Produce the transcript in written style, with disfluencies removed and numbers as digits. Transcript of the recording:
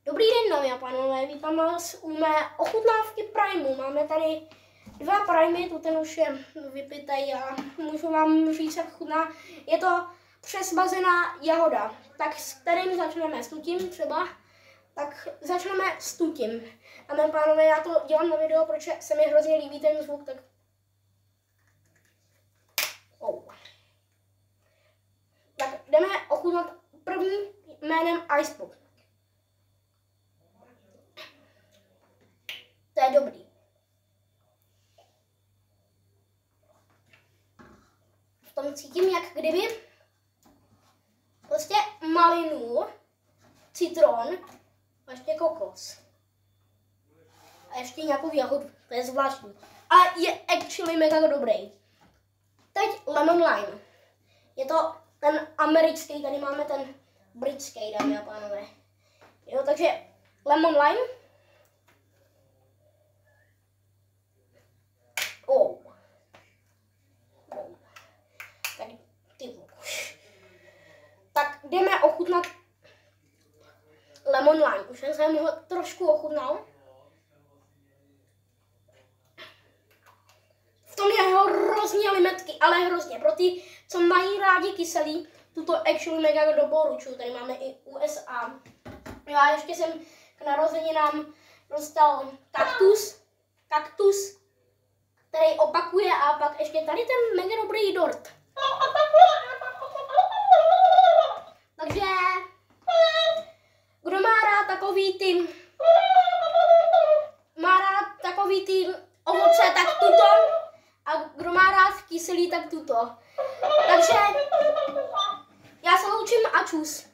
Dobrý den, dámy a pánové, vítám vás u mé ochutnávky Primeu. Máme tady 2 Primey, tu ten už je vypitej a můžu vám říct, jak chutná. Je to přesmazená jahoda, tak s kterým začneme? S tutím třeba? Tak začneme s tutím. Dámy a pánové, já to dělám na video, protože se mi hrozně líbí ten zvuk, tak... Tak jdeme ochutnat první jménem Icepop. To je dobrý. V tom cítím, jak kdyby prostě malinu, citron a ještě kokos. A ještě nějakou jahodu. To je zvláštní. Ale je actually mega dobrý. Teď lemon lime. Je to ten americký, tady máme ten britský, dámy a pánové. Jo, takže lemon lime. Tak jdeme ochutnat lemon lime. Už jsem ho trošku ochutnal. V tom je hrozně limetky, ale hrozně. Pro ty, co mají rádi kyselý, tuto actually mega doporučuji. Tady máme i USA. Já ještě jsem k narozeninám dostal kaktus, který opakuje a pak ještě tady ten mega dobrý dort. Takže kdo má rád takový ty ovoce, tak tuto. A kdo má rád kyselý, tak tuto. Takže já se loučím a čus.